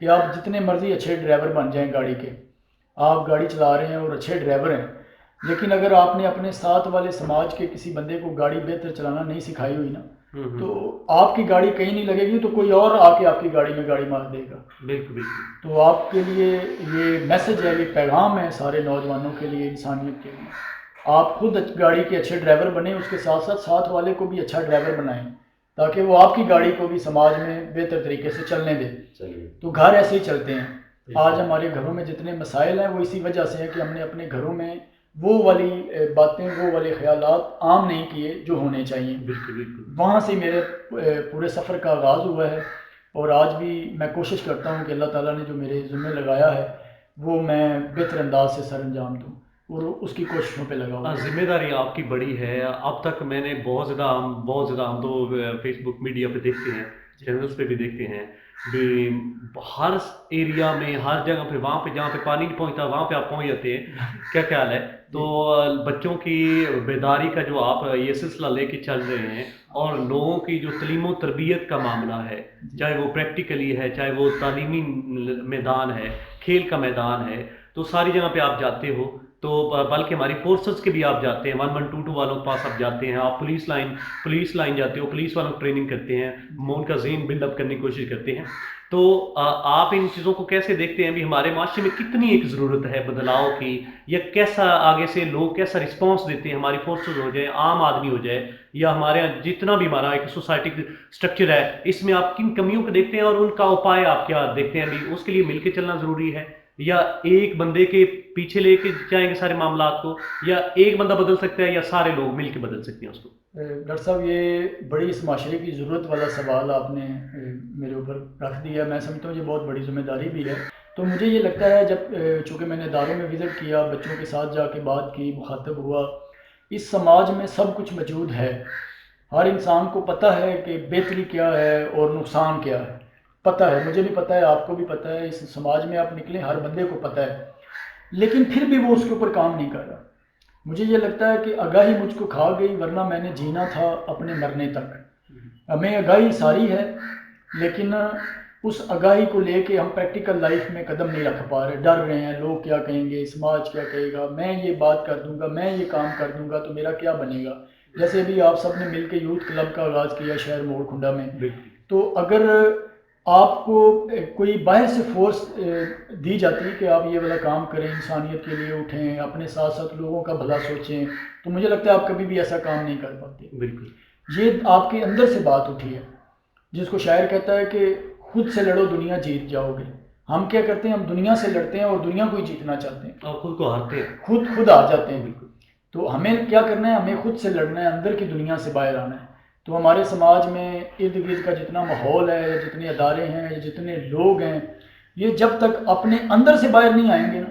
کہ آپ جتنے مرضی اچھے ڈرائیور بن جائیں گاڑی کے، آپ گاڑی چلا رہے ہیں اور اچھے ڈرائیور ہیں، لیکن اگر آپ نے اپنے ساتھ والے سماج کے کسی بندے کو گاڑی بہتر چلانا نہیں سکھائی ہوئی نا، تو آپ کی گاڑی کہیں نہیں لگے گی، تو کوئی اور آ کے آپ کی گاڑی میں گاڑی مار دے گا۔ بالکل بالکل تو آپ کے لیے یہ میسج ہے، یہ پیغام ہے سارے نوجوانوں کے لیے، انسانیت کے لیے، آپ خود گاڑی کے اچھے ڈرائیور بنیں، اس کے ساتھ ساتھ ساتھ والے کو بھی اچھا ڈرائیور بنائیں، تاکہ وہ آپ کی گاڑی کو بھی سماج میں بہتر طریقے سے چلنے دیں۔ تو گھر ایسے ہی چلتے ہیں۔ آج ہمارے گھروں میں جتنے مسائل ہیں وہ اسی وجہ سے ہے کہ ہم نے اپنے گھروں میں وہ والی باتیں، وہ والے خیالات عام نہیں کیے جو ہونے چاہیے۔ بالکل بالکل وہاں سے میرے پورے سفر کا آغاز ہوا ہے، اور آج بھی میں کوشش کرتا ہوں کہ اللہ تعالیٰ نے جو میرے ذمہ لگایا ہے وہ میں بہتر انداز سے سر انجام دوں، اور اس کی کوششوں پہ لگا ہوں۔ ذمہ داری آپ کی بڑی ہے۔ اب تک میں نے بہت زیادہ ہم تو فیس بک میڈیا پہ دیکھتے ہیں، چینلز پہ بھی دیکھتے ہیں بھی، ہر ایریا میں، ہر جگہ پہ، وہاں پہ جہاں پہ پانی نہیں پہنچتا وہاں پہ آپ پہنچ جاتے ہیں۔ کیا خیال ہے؟ تو بچوں کی بیداری کا جو آپ یہ سلسلہ لے کے چل رہے ہیں، اور لوگوں کی جو تعلیم و تربیت کا معاملہ ہے، چاہے وہ پریکٹیکلی ہے، چاہے وہ تعلیمی میدان ہے، کھیل کا میدان ہے، تو ساری جگہ پہ آپ جاتے ہو، تو بلکہ ہماری فورسز کے بھی آپ جاتے ہیں، 1122 والوں کے پاس آپ جاتے ہیں، آپ پولیس لائن جاتے ہو، پولیس والوں کو ٹریننگ کرتے ہیں، ان کا ذہن بلڈ اپ کرنے کی کوشش کرتے ہیں۔ تو آپ ان چیزوں کو کیسے دیکھتے ہیں بھی؟ ہمارے معاشرے میں کتنی ایک ضرورت ہے بدلاؤ کی، یا کیسا آگے سے لوگ کیسا رسپانس دیتے ہیں؟ ہماری فورسز ہو جائے، عام آدمی ہو جائے، یا ہمارے یہاں جتنا بھی ہمارا ایک سوسائٹی اسٹرکچر ہے، اس میں آپ کن کمیوں کو دیکھتے ہیں، اور ان کا اپائے آپ کیا دیکھتے ہیں بھی؟ اس کے لیے مل کے چلنا ضروری ہے، یا ایک بندے کے پیچھے لے کے جائیں گے سارے معاملات کو، یا ایک بندہ بدل سکتا ہے، یا سارے لوگ مل کے بدل سکتے ہیں اس کو؟ ڈاکٹر صاحب، یہ بڑی اس معاشرے کی ضرورت والا سوال آپ نے میرے اوپر رکھ دیا۔ میں سمجھتا ہوں یہ بہت بڑی ذمہ داری بھی ہے۔ تو مجھے یہ لگتا ہے، جب چونکہ میں نے اداروں میں وزٹ کیا، بچوں کے ساتھ جا کے بات کی، مخاطب ہوا، اس سماج میں سب کچھ موجود ہے۔ ہر انسان کو پتہ ہے کہ بہتری کیا ہے اور نقصان کیا ہے، پتہ ہے، مجھے بھی پتہ ہے، آپ کو بھی پتہ ہے، اس سماج میں آپ نکلیں ہر بندے کو پتہ ہے، لیکن پھر بھی وہ اس کے اوپر کام نہیں کر رہا۔ مجھے یہ لگتا ہے کہ آگاہی مجھ کو کھا گئی، ورنہ میں نے جینا تھا اپنے مرنے تک۔ ہمیں آگاہی ساری ہے، لیکن اس آگاہی کو لے کے ہم پریکٹیکل لائف میں قدم نہیں رکھ پا رہے، ڈر رہے ہیں، لوگ کیا کہیں گے، سماج کیا کہے گا، میں یہ بات کر دوں گا، میں یہ کام کر دوں گا تو میرا کیا بنے گا۔ جیسے بھی آپ سب نے مل کے یوتھ کلب کا آغاز کیا شہر موڑ کھنڈا میں، تو اگر آپ کو کوئی باہر سے فورس دی جاتی کہ آپ یہ والا کام کریں، انسانیت کے لیے اٹھیں، اپنے ساتھ ساتھ لوگوں کا بھلا سوچیں، تو مجھے لگتا ہے آپ کبھی بھی ایسا کام نہیں کر پاتے۔ بالکل، یہ آپ کے اندر سے بات اٹھی ہے، جس کو شاعر کہتا ہے کہ خود سے لڑو دنیا جیت جاؤ گے۔ ہم کیا کرتے ہیں؟ ہم دنیا سے لڑتے ہیں اور دنیا کو ہی جیتنا چاہتے ہیں، اور خود کو ہارتے ہیں، خود ہار جاتے ہیں۔ تو ہمیں کیا کرنا ہے؟ ہمیں خود سے لڑنا ہے، اندر کی دنیا سے باہر آنا ہے۔ تو ہمارے سماج میں ارد گرد کا جتنا ماحول ہے، یا جتنے ادارے ہیں، یا جتنے لوگ ہیں، یہ جب تک اپنے اندر سے باہر نہیں آئیں گے نا،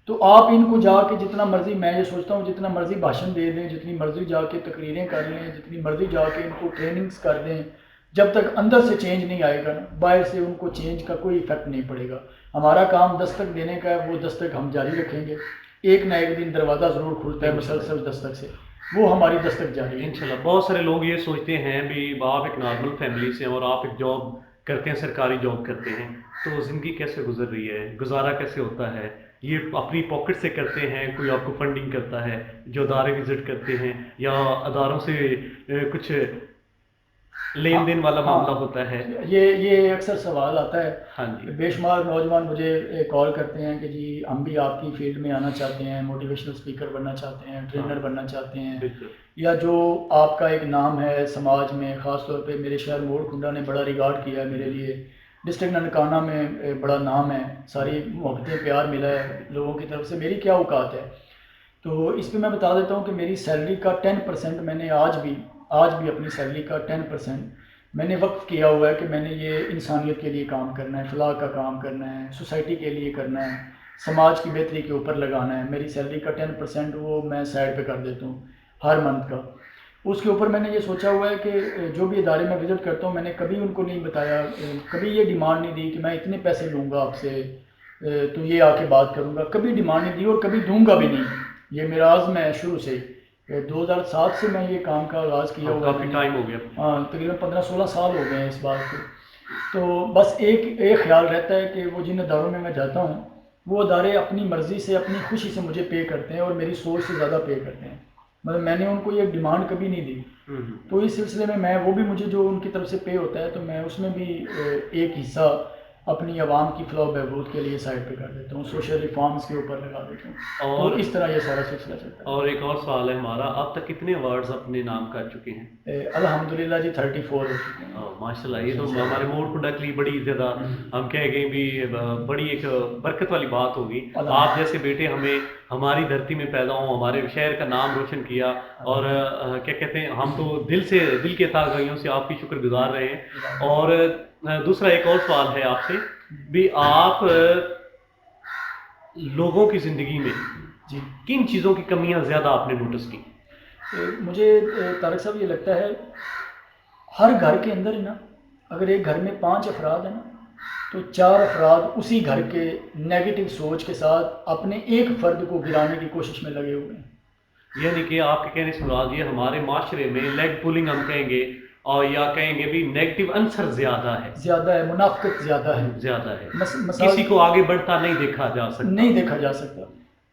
تو آپ ان کو جا کے جتنا مرضی، میں یہ سوچتا ہوں جتنا مرضی بھاشن دے دیں، جتنی مرضی جا کے تقریریں کر لیں، جتنی مرضی جا کے ان کو ٹریننگز کر دیں، جب تک اندر سے چینج نہیں آئے گا نا، باہر سے ان کو چینج کا کوئی ایفیکٹ نہیں پڑے گا۔ ہمارا کام دستک دینے کا ہے، وہ دستک ہم جاری رکھیں گے۔ ایک نہ ایک دن دروازہ ضرور کھلتا ہے مسلسل دستک سے، وہ ہماری دستک جاری ہے انشاءاللہ۔ بہت سارے لوگ یہ سوچتے ہیں بھی آپ ایک نارمل فیملی سے ہیں، اور آپ ایک جاب کرتے ہیں، سرکاری جاب کرتے ہیں، تو زندگی کیسے گزر رہی ہے، گزارا کیسے ہوتا ہے؟ یہ اپنی پاکٹ سے کرتے ہیں، کوئی آپ کو فنڈنگ کرتا ہے، جو ادارے وزٹ کرتے ہیں، یا اداروں سے کچھ لین دین والا معاملہ ہوتا ہے؟ یہ اکثر سوال آتا ہے۔ ہاں جی، بے شمار نوجوان مجھے کال کرتے ہیں کہ جی ہم بھی آپ کی فیلڈ میں آنا چاہتے ہیں، موٹیویشنل اسپیکر بننا چاہتے ہیں، ٹرینر بننا چاہتے ہیں، بالکل، یا جو آپ کا ایک نام ہے سماج میں، خاص طور پہ میرے شہر موڑ کھنڈا نے بڑا ریگارڈ کیا ہے میرے لیے، ڈسٹرکٹ ننکانہ میں بڑا نام ہے، ساری محبتیں پیار ملا ہے لوگوں کی طرف سے، میری کیا اوقات ہے؟ تو اس پہ میں بتا دیتا ہوں کہ میری سیلری کا 10% میں نے آج بھی اپنی سیلری کا 10% میں نے وقف کیا ہوا ہے کہ میں نے یہ انسانیت کے لیے کام کرنا ہے، فلاح کا کام کرنا ہے، سوسائٹی کے لیے کرنا ہے، سماج کی بہتری کے اوپر لگانا ہے۔ میری سیلری کا 10% وہ میں سائڈ پہ کر دیتا ہوں ہر منتھ کا۔ اس کے اوپر میں نے یہ سوچا ہوا ہے کہ جو بھی ادارے میں وزٹ کرتا ہوں، میں نے کبھی ان کو نہیں بتایا، کبھی یہ ڈیمانڈ نہیں دی کہ میں اتنے پیسے لوں گا آپ سے تو یہ آ کے بات کروں گا، کبھی ڈیمانڈ نہیں دی اور کبھی دوں گا بھی نہیں۔ یہ میرا عزم ہے شروع سے، 2007 سے میں یہ کام کا آغاز کیا ہوا ہے۔ کافی ٹائم ہو گیا۔ ہاں، تقریباً 15-16 سال ہو گئے ہیں اس بات کو۔ تو بس ایک خیال رہتا ہے کہ وہ جن اداروں میں جاتا ہوں وہ ادارے اپنی مرضی سے اپنی خوشی سے مجھے پے کرتے ہیں اور میری سوچ سے زیادہ پے کرتے ہیں. مطلب میں نے ان کو یہ ڈیمانڈ کبھی نہیں دی. تو اس سلسلے میں وہ بھی مجھے جو ان کی طرف سے پے ہوتا ہے تو میں اس میں بھی ایک حصہ اپنی عوام کی فلاح و بہبود کے لیے سائڈ پہ کر دیتا ہوں, سوشل ریفارمز کے اوپر لگا دیتا ہوں. اور تو اس طرح یہ سارا سلسلہ چلتا ہے. اور ایک اور سوال ہے ہمارا, اب تک کتنے ایوارڈز اپنے نام کر چکے ہیں؟ الحمدللہ جی 34 ہو چکے ہیں. ماشاء اللہ, یہ تو ہمارے موڈ پروڈکٹ کے لیے بڑی زیادہ ہم کہہ گئے بھی بڑی ایک برکت والی بات ہوگی. آپ جیسے بیٹے ہمیں ہماری دھرتی میں پیدا ہوں, ہمارے شہر کا نام روشن کیا, اور کیا کہتے ہیں ہم تو دل کے عطا گاہیوں سے آپ کی شکر گزار رہے ہیں. اور دوسرا ایک اور سوال ہے آپ سے بھی, آپ لوگوں کی زندگی میں جی کن چیزوں کی کمیاں زیادہ آپ نے نوٹس کی؟ مجھے طارق صاحب یہ لگتا ہے ہر گھر کے اندر نا اگر ایک گھر میں 5 افراد ہیں نا تو 4 افراد اسی گھر کے نیگیٹو سوچ کے ساتھ اپنے ایک فرد کو گرانے کی کوشش میں لگے ہوئے ہیں. یعنی کہ آپ کے کہنے سے مراد یہ ہمارے معاشرے میں لیگ پولنگ ہم کہیں گے, اور یا کہیں گے بھی نیگیٹو عنصر زیادہ ہے, منافقت زیادہ ہے. کسی کو آگے بڑھتا نہیں دیکھا جا سکتا.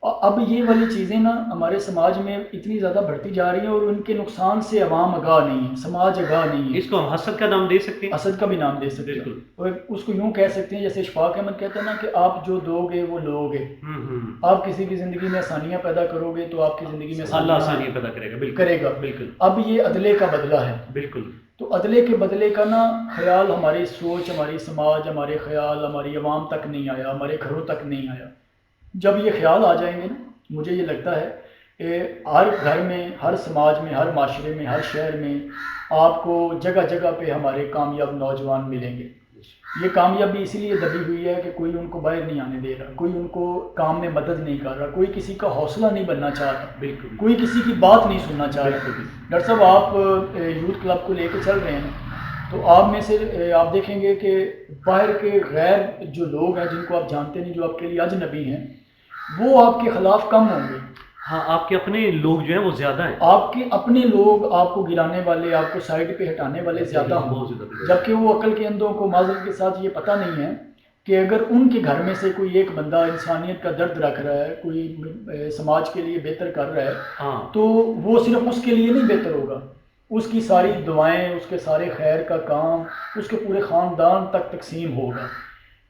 اب یہ والی چیزیں نا ہمارے سماج میں اتنی زیادہ بڑھتی جا رہی ہیں اور ان کے نقصان سے عوام آگاہ نہیں ہے, سماج آگاہ نہیں ہے. اس کو ہم حسد کا نام دے سکتے ہیں, حسد کا بھی نام دے سکتے ہیں. اور اس کو یوں کہہ سکتے ہیں جیسے اشفاق احمد کہتے ہیں نا کہ آپ جو دو گے وہ لو گے. آپ کسی کی زندگی میں آسانیاں پیدا کرو گے تو آپ کی زندگی میں اللہ آسانیاں پیدا کرے گا. بالکل. اب یہ عدلے کا بدلہ ہے. بالکل. تو عدلے کے بدلے کا نا خیال ہماری سوچ, ہماری سماج, ہمارے خیال ہماری عوام تک نہیں آیا, ہمارے گھروں تک نہیں آیا. جب یہ خیال آ جائیں گے نا مجھے یہ لگتا ہے کہ ہر گھر میں, ہر سماج میں, ہر معاشرے میں, ہر شہر میں آپ کو جگہ جگہ پہ ہمارے کامیاب نوجوان ملیں گے. یہ کامیابی اسی لیے دبی ہوئی ہے کہ کوئی ان کو باہر نہیں آنے دے رہا, کوئی ان کو کام میں مدد نہیں کر رہا, کوئی کسی کا حوصلہ نہیں بننا چاہ رہا, بالکل کوئی کسی کی بات نہیں سننا چاہ رہا. ڈاکٹر صاحب آپ یوتھ کلب کو لے کے چل رہے ہیں تو آپ میں سے آپ دیکھیں گے کہ باہر کے غیر جو لوگ ہیں جن کو آپ جانتے نہیں, جو آپ کے لیے اجنبی ہیں, وہ آپ کے خلاف کم ہوں گے. ہاں, آپ کے اپنے لوگ جو ہیں وہ زیادہ ہیں. آپ کے اپنے لوگ آپ کو گرانے والے, آپ کو سائڈ پہ ہٹانے والے زیادہ ہوں, جبکہ وہ عقل کے اندھوں کو معذرت کے ساتھ یہ پتہ نہیں ہے کہ اگر ان کے گھر میں سے کوئی ایک بندہ انسانیت کا درد رکھ رہا ہے, کوئی سماج کے لیے بہتر کر رہا ہے, تو وہ صرف اس کے لیے نہیں بہتر ہوگا, اس کی ساری دعائیں, اس کے سارے خیر کا کام اس کے پورے خاندان تک تقسیم ہوگا.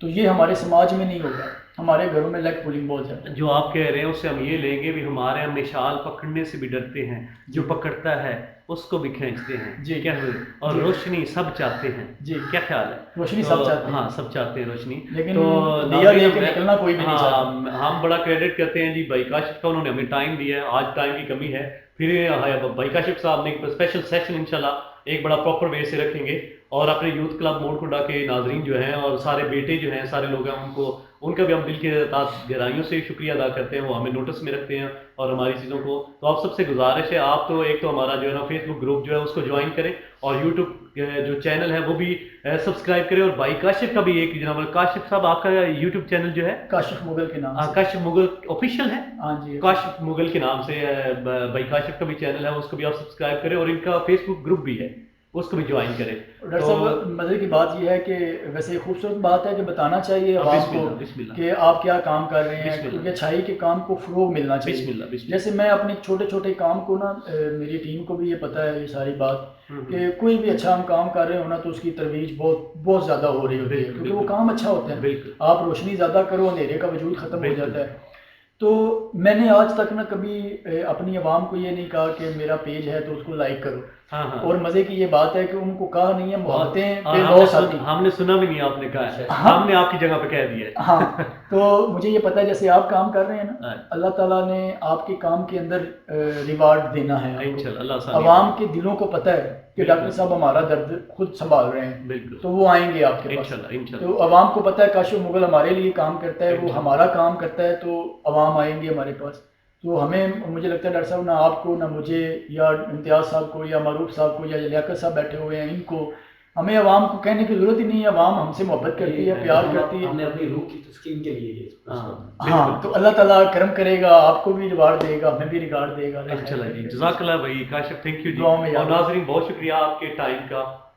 تو یہ ہمارے سماج میں نہیں ہوگا. ہمارے گھروں میں لیگ پولنگ بہت زیادہ ہے. جو آپ کہہ رہے ہیں اس سے ہم یہ لیں گے بھی ہمارے ہم مشال پکڑنے سے بھی ڈرتے ہیں, جو پکڑتا ہے اس کو بھی کھینچتے ہیں. جی کیا ہوئے, اور روشنی سب چاہتے ہیں. جی, کیا خیال ہے؟ روشنی سب چاہتے ہیں. ہاں, سب چاہتے ہیں روشنی, لیکن تو دیا لے کے نکلنا کوئی بھی نہیں چاہتا. ہم بڑا کریڈٹ کرتے ہیں جی بھائی کاشف کا, انہوں نے ہمیں ٹائم دیا ہے. آج ٹائم کی کمی ہے, پھر بھائی کاشف صاحب نے ایک اسپیشل سیشن انشاءاللہ ایک بڑا پراپر وے سے رکھیں گے, اور اپنے یوتھ کلب موڑ کنڈا کے ناظرین جو ہیں اور سارے بیٹے جو ہیں, سارے لوگ ہیں, ان کا بھی ہم دل کے گہرائیوں سے شکریہ ادا کرتے ہیں. وہ ہمیں نوٹس میں رکھتے ہیں اور ہماری چیزوں کو. تو آپ سب سے گزارش ہے, آپ تو ایک تو ہمارا جو ہے نا فیس بک گروپ جو ہے اس کو جوائن کریں, اور یوٹیوب جو چینل ہے وہ بھی سبسکرائب کریں. اور بھائی کاشف کا بھی ایک جناب کاشف صاحب آپ کا یوٹیوب چینل جو ہے کاشف مغل کے نام سے, کاشف مغل آفیشیل ہے. ہاں جی, کاشف مغل کے نام سے بھائی کاشف کا بھی چینل ہے, اس کو بھی آپ سبسکرائب کریں, اور ان کا فیس بک گروپ بھی ہے اس کو بھی جوائن کریں. ڈاکٹر صاحب مزے کی بات یہ ہے کہ ویسے خوبصورت بات ہے کہ بتانا چاہیے عوام کو کہ آپ کیا کام کر رہے ہیں, کیونکہ اچھائی کے کام کو فروغ ملنا چاہیے. جیسے میں اپنے چھوٹے چھوٹے کام کو نا, میری ٹیم کو بھی یہ پتہ ہے یہ ساری بات کہ کوئی بھی اچھا ہم کام کر رہے ہو نا تو اس کی ترویج بہت زیادہ ہو رہی ہوتی ہے, کیونکہ وہ کام اچھا ہوتا ہے. آپ روشنی زیادہ کرو, اندھیرے کا وجود ختم ہو جاتا ہے. تو میں نے آج تک نا کبھی اپنی عوام کو یہ نہیں کہا کہ میرا پیج ہے تو اس کو لائک کرو. اور مزے کی یہ بات ہے کہ ان کو کہا نہیں ہے محبتیں, ہم نے سنا بھی نہیں آپ نے کہا ہے, ہم نے آپ کی جگہ پہ کہہ دیا ہے. ہاں, تو مجھے یہ پتہ ہے جیسے آپ کام کر رہے ہیں نا, اللہ تعالیٰ نے آپ کے کام کے اندر ریوارڈ دینا ہے. عوام کے دلوں کو پتہ ہے کہ ڈاکٹر صاحب ہمارا درد خود سنبھال رہے ہیں, تو وہ آئیں گے آپ کے پاس. تو عوام کو پتہ ہے کاشف مغل ہمارے لیے کام کرتا ہے, وہ ہمارا کام کرتا ہے, تو عوام آئیں گے ہمارے پاس. تو ہمیں مجھے لگتا ہے ڈاکٹر صاحب نہ آپ کو, نہ مجھے, یا امتیاز صاحب کو, یا معروف صاحب کو, یا لیاقت صاحب بیٹھے ہوئے ہیں, ان کو ہمیں عوام کو کہنے کی ضرورت ہی نہیں ہے. عوام ہم سے محبت کرتی ہے, پیار کرتی ہے. ہم نے اپنی روح کی تسکین کے لیے ہاں, تو اللہ تعالیٰ کرم کرے گا, آپ کو بھی ریوارڈ دے گا, ہمیں بھی ریوارڈ دے گا. جزاک اللہ بھائی کاشف, تھینک یو جی. اور ناظرین بہت شکریہ آپ کے ٹائم کا,